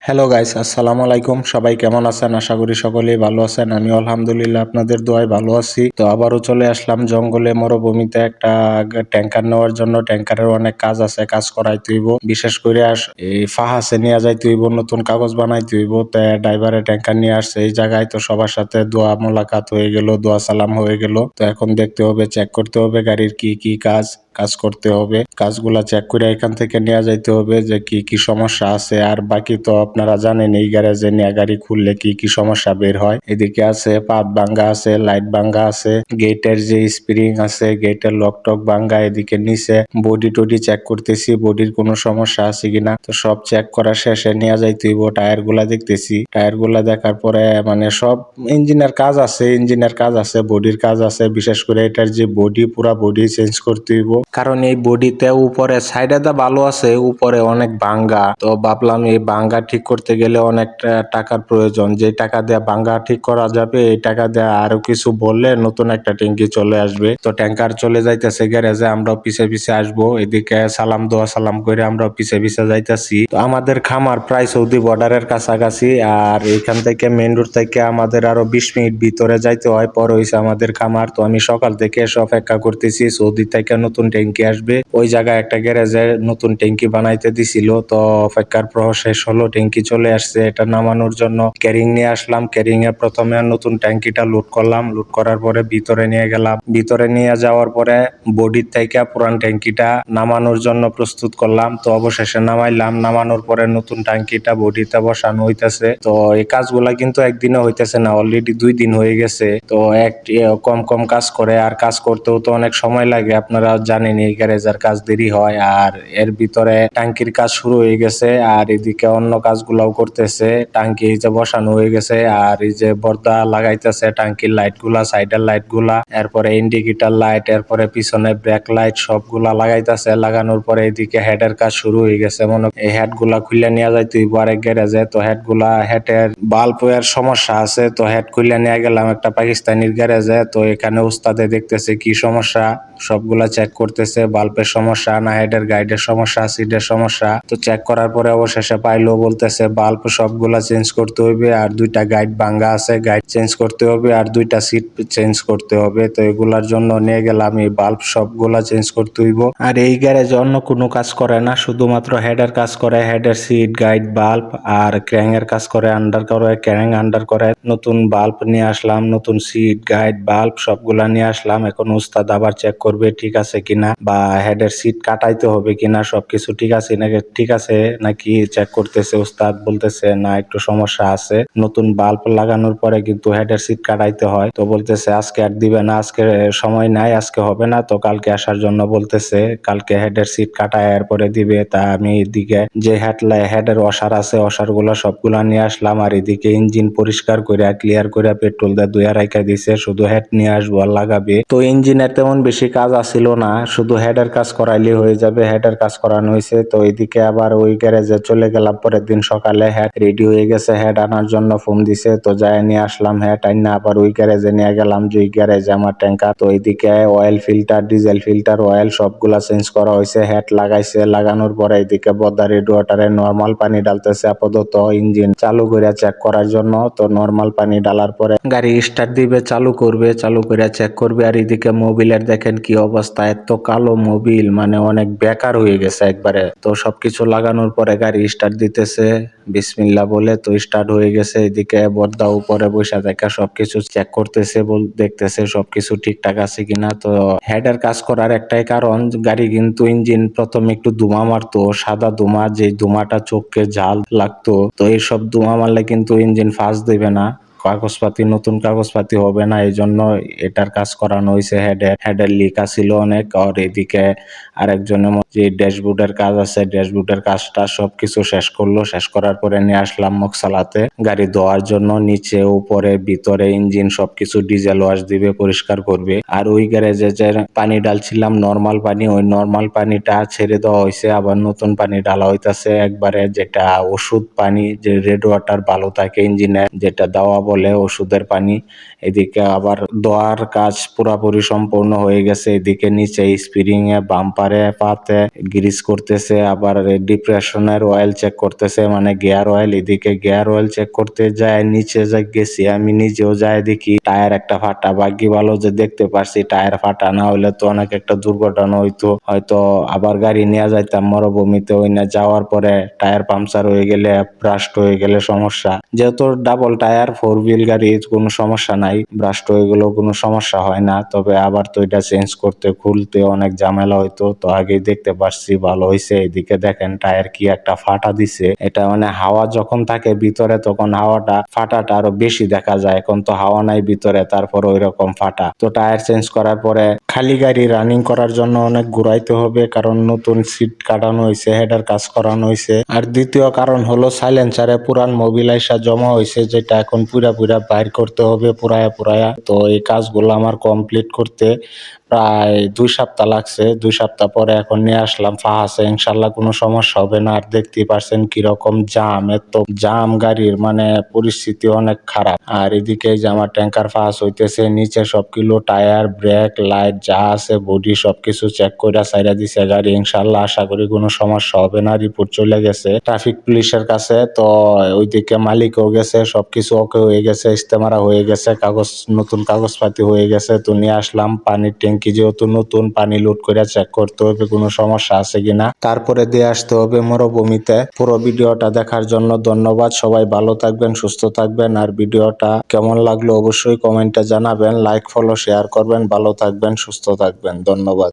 Hello guys, আসসালামু আলাইকুম। সবাই কেমন আছেন? আশা করি সকলেই ভালো আছেন। আমি আলহামদুলিল্লাহ আপনাদের দোয়ায় ভালো আছি। তো আবারও চলে আসলাম জঙ্গলে মরুভূমিতে একটা ট্যাঙ্কার নেওয়ার জন্য। ট্যাঙ্কারের অনেক কাজ আছে, কাজ করাইতে হইব। বিশেষ করে এই ফাহাসে নিয়ে যাইতে হইব, নতুন কাগজ বানাইতে হইব। তো ড্রাইভারে ট্যাঙ্কার নিয়ে আসছে এই জায়গায়। তো সবার সাথে দোয়া মোলাকাত হয়ে গেল, দোয়া সালাম হয়ে গেল। তো এখন দেখতে হবে, চেক করতে হবে গাড়ির কি কি কাজ করতে হবে। কাজগুলা চেক করে এখান থেকে নিয়ে যাইতে হবে যে কি কি সমস্যা আছে। আর বাকি তো আপনারা জানেন এই গ্যারেজে নিয়ে গাড়ি খুললে কি কি সমস্যা বের হয়। এদিকে আছে পাত ভাঙ্গা আছে, লাইট ভাঙ্গা আছে, গেটের যে স্প্রিং আছে, গেটের লক টক ভাঙ্গা। এদিকে নিচে বডি টডি চেক করতেছি, বডির কোনো সমস্যা আছে কিনা। তো সব চেক করা শেষে নিয়ে যাইতে হইব। টায়ার গুলা দেখতেছি, টায়ার গুলা দেখার পরে মানে সব ইঞ্জিনের কাজ আছে, বডির কাজ আছে। বিশেষ করে এটার যে বডি, পুরা বডি চেঞ্জ করতে হইব। কারণ এই বডিতে উপরে সাইডে দা ভালো আছে, উপরে অনেক ভাঙ্গা। তো ভাবলাম এই ভাঙ্গা ঠিক করতে গেলে অনেক টাকার প্রয়োজন। যে টাকা দিয়ে ভাঙ্গা ঠিক করা যাবে, এই টাকা দিয়ে আরো কিছু বললে নতুন একটা ট্যাঙ্কি চলে আসবে। তো ট্যাঙ্কার চলে যাইতেছে গ্যারেজে, আমরাও পিছে পিছে আসবো। এদিকে সালাম দোয়া সালাম করে আমরাও পিছে পিছে যাইতেছি। তো আমাদের খামার প্রায় সৌদি বর্ডারের কাছাকাছি। আর এখান থেকে মেইন রোড থেকে আমাদের আরো 20 মিনিট ভিতরে যাইতে হয়, পর হইছে আমাদের খামার। তো আমি সকাল থেকে এসে অপেক্ষা করতেছি, সৌদি থেকে নতুন ট্যাঙ্কি আসবে। ওই জায়গায় একটা গ্যারেজে নতুন ট্যাঙ্কি বানাইতে দিছিল। তো অপেক্ষার প্রহর শেষ হলো, ট্যাঙ্কি চলে আসছে। এটা নামানোর জন্য ক্যারিং নিয়ে আসলাম। ক্যারিং এ প্রথমে নতুন ট্যাঙ্কিটা লোড করলাম। লোড করার পরে ভিতরে নিয়ে গেলাম। ভিতরে নিয়ে যাওয়ার পরে বডির থেকে পুরান ট্যাঙ্কিটা নামানোর জন্য প্রস্তুত করলাম। তো অবশেষে নামাইলাম। নামানোর পরে নতুন ট্যাঙ্কিটা বডিতে বসানো হইতেছে। তো এই কাজগুলা কিন্তু একদিনে হইতেছে না, অলরেডি 2 দিন হয়ে গেছে। তো কম কম কাজ করে, আর কাজ করতেও তো অনেক সময় লাগে। আপনারা জানেন এই গ্যারেজের কাজ দেরি হয়। আর এর ভিতরে টাঙ্কির কাজ শুরু হয়ে গেছে, আর এদিকে অন্য কাজগুলাও করতেছে। টাঙ্কি এই যে বসানো হয়ে গেছে, আর এই যে পর্দা লাগাইতেছে, টাঙ্কির লাইট গুলা, সাইডের লাইট গুলা, এরপরে ইন্ডিকেটর লাইট, এরপরে পিছনে ব্রেক লাইট সবগুলা লাগাইতেছে। লাগানোর পরে এদিকে হেডের কাজ শুরু হয়ে গেছে। মনে এই হেড গুলা খুলে নিয়ে যাইতে হইব আরেক গ্যারেজে। তো হেডের বাল্বের সমস্যা আছে। তো হেড খুলে নিয়ে গেলাম একটা পাকিস্তানির গ্যারেজে। তো এখানে উস্তাদে দেখতেছে কি সমস্যা, সবগুলা চেক করতেছে। বাল্বের সমস্যা না হেডের গাইডের সমস্যা, সিটের সমস্যা। তো চেক করার পরে অবশেষে পাইলো, বলতেছে বাল্ব সবগুলা চেঞ্জ করতে হইবে, আর 2টা গাইড ভাঙ্গা আছে, গাইড চেঞ্জ করতে হবে, আর 2টা সিট চেঞ্জ করতে হবে। তো এগুলার জন্য নিয়ে গেলাম। এই বাল্ব সবগুলা চেঞ্জ করতে হইব। আর এই গ্যারেজে অন্য কোনো কাজ করে না, শুধুমাত্র হেডের কাজ করে। হেডের সিট, গাইড, বাল্ব আর ক্র্যাং এর কাজ করে, আন্ডার করে, ক্র্যাং আন্ডার করে। নতুন বাল্ব নিয়ে আসলাম, নতুন সিট, গাইড, বাল্ব সবগুলা নিয়ে আসলাম। এখন উস্তাদ আবার চেক করবে ঠিক আছে কিনা, বা হেডের সিট কাটাইতে হবে কিনা, সবকিছু ঠিক আছে নাকি, নাকি চেক করতেছে। উস্তাদ বলতেছে না, একটু সমস্যা আছে। নতুন বাল্ব লাগানোর পরে কিন্তু হেডের সিট কাটাইতে হয়। তো বলতেছে আজকে আর দিবে না, আজকে সময় নাই, আজকে হবে না। তো কালকে আসার জন্য বলতেছে, কালকে হেডের সিট কাটায় এরপরে দিবে। তা আমি এদিকে যে হেডের ওয়াশার আছে, ওয়াশার গুলা সবগুলা নিয়ে আসলাম। আর এদিকে ইঞ্জিন পরিষ্কার করে ক্লিয়ার করে পেট্রোল দিয়ে ধুয়া রাখা দিছে, শুধু হেড নিয়ে আসবো আর লাগাবে। তো ইঞ্জিনের তেমন বেশি কাজ আসিল না, শুধু হেডের কাজ করাইলে হয়ে যাবে। হেডের কাজ করানো হয়েছে। তো এদিকে আবার ওই গ্যারেজে চলে গেলাম। পরের দিন সকালে হেড রেডি হয়ে গেছে, হেড আনার জন্য ফোন দিছে। তো যাই নিয়ে আসলাম হেড। আইনা আবার ওই গ্যারেজে নিয়ে গেলাম, যে গ্যারেজে আমার ট্যাঙ্কার। তো এইদিকে oil filter, diesel filter, oil সবগুলা চেঞ্জ করা হয়েছে। হেড লাগাইছে। লাগানোর পরে এদিকে বদ্দা রেডিওটারে নর্মাল পানি ডালতেছে আপাতত ইঞ্জিন চালু করে চেক করার জন্য। তো নর্মাল পানি ডালার পরে গাড়ি স্টার্ট দিবে, চালু করবে, চালু করে চেক করবে। আর এদিকে মোবিলের দেখেন কি অবস্থা, এত কালো মোবিল, মানে অনেক বেকার হয়ে গেছে একবারে। তো সবকিছু লাগানোর পরে গাড়ি স্টার্ট দিতেছে বিসমিল্লাহ বলে। তো স্টার্ট হয়ে গেছে। এদিকে বর্দা উপরে বসে দেখা সবকিছু চেক করতেছে, দেখতেছে সবকিছু ঠিকঠাক আছে কিনা। তো হেডের কাজ করার একটাই কারণ, গাড়ি কিন্তু ইঞ্জিন প্রথমে একটু ধোঁয়া মারতো, সাদা ধোঁয়া, যে ধোঁয়াটা চোখকে ঝাল লাগতো। তো এইসব ধোঁয়া মারলে কিন্তু ইঞ্জিন ফাস্ট দেবে না, কাগজপাতি নতুন কাগজপাতি হবে না। এই জন্য এটার কাজ করানো হয়েছে। হেডের লিক আছিল অনেক। আর এদিকে আরেকজনের যে ড্যাশবোর্ডের কাজ আছে, ড্যাশবোর্ডের কাজটা সবকিছু শেষ করলো। শেষ করার পরে নিয়ে আসলাম মকসালাতে গাড়ি ধোয়ার জন্য। নিচে উপরে ভিতরে ইঞ্জিন সবকিছু ডিজেল ওয়াশ দিবে, পরিষ্কার করবে। আর ওই গ্যারেজে যে পানি ডালছিলাম নর্মাল পানি, ওই নর্মাল পানিটা ছেড়ে দেওয়া হয়েছে, আবার নতুন পানি ডালা হইতাছে একবারে, যেটা ওষুধ পানি, যে রেড ওয়াটার ভালো থাকে ইঞ্জিনে, যেটা দেওয়া বলে ওষুধের পানি। এদিকে আবার দোয়ার কাজ পুরাপুরি সম্পূর্ণ হয়ে গেছে। এদিকে নিচে স্প্রিং এ বাম্পারে পাতে গ্রিস করতেছে, আবার ডিপ্রেশনের অয়েল চেক করতেছে, মানে গিয়ার অয়েল। এদিকে গিয়ার অয়েল চেক করতে যায় নিচে গেছি, আমি নিজেও যায় দেখি টায়ার একটা ফাটা। ভাগ্যি ভালো যে দেখতে পারছি টায়ার ফাটা, না হলে তো অনেক একটা দুর্ঘটনা হইতো, হয়তো আবার গাড়ি নিয়ে যাইতাম মরুভূমিতে। ওই না যাওয়ার পরে টায়ার পাংচার হয়ে গেলে, ব্রাস্ট হয়ে গেলে সমস্যা। যেহেতু ডাবল টায়ার 4 হুইল গাড়ি কোনো সমস্যা নাই, ব্রাস্ট হয়ে গেলেও কোনো সমস্যা হয় না। তবে আবার তো এটা চেঞ্জ করতে খুলতে অনেক ঝামেলা হইতো, তো আগেই দেখতে পারছি, ভালো হয়েছে। এদিকে দেখেন টায়ার কি একটা ফাটা দিছে, এটা মানে হাওয়া যখন থাকে ভিতরে তখন হাওয়াটা ফাটাটা আরো বেশি দেখা যায়। এখন তো হাওয়া নাই ভিতরে, তারপর ওই রকম ফাটা। তো টায়ার চেঞ্জ করার পরে খালি গাড়ি রানিং করার জন্য অনেক ঘুরাইতে হবে, কারণ নতুন সিট কাটানো হয়েছে, হেডার কাজ করানো হয়েছে। আর দ্বিতীয় কারণ হলো সাইলেন্সারে পুরান মোবিল আইসা জমা হয়েছে, যেটা এখন পুরা বাইর করতে হবে পুরায়া। তো এই কাজগুলো আমার কমপ্লিট করতে প্রায় 2 সপ্তাহ লাগছে। 2 সপ্তাহ পরে এখন নিয়ে আসলাম ফাহাসে, ইনশাল্লাহ কোনো সমস্যা হবে না। আর দেখতেই পারছেন কিরকম জাম, এত জাম গাড়ির, মানে পরিস্থিতি অনেক খারাপ। আর এদিকে যে আমার ট্যাঙ্কার ফাহাস হইতেছে, নিচে সবগুলো টায়ার, ব্রেক, লাইট যা আছে, বডি সবকিছু চেক করে সাইরা দিছে গাড়ি। ইনশাল্লাহ আশা করি কোনো সমস্যা হবে না। রিপোর্ট চলে গেছে ট্রাফিক পুলিশের কাছে, তো ওইদিকে মালিকও গেছে, সবকিছু ওকে হয়ে গেছে, ইস্তেমারা হয়ে গেছে, কাগজ নতুন কাগজপাতি হয়ে গেছে। তো নিয়ে আসলাম পানির ট্যাঙ্কি, যেহেতু নতুন, পানি লোড করে চেক করতে হবে কোনো সমস্যা আছে কিনা, তারপরে দিয়ে আসতে হবে মরুভূমিতে। পুরো ভিডিওটা দেখার জন্য ধন্যবাদ। সবাই ভালো থাকবেন, সুস্থ থাকবেন। আর ভিডিওটা কেমন লাগলো অবশ্যই কমেন্টে জানাবেন, লাইক, ফলো, শেয়ার করবেন। ভালো থাকবেন, সুস্থ থাকবেন, ধন্যবাদ।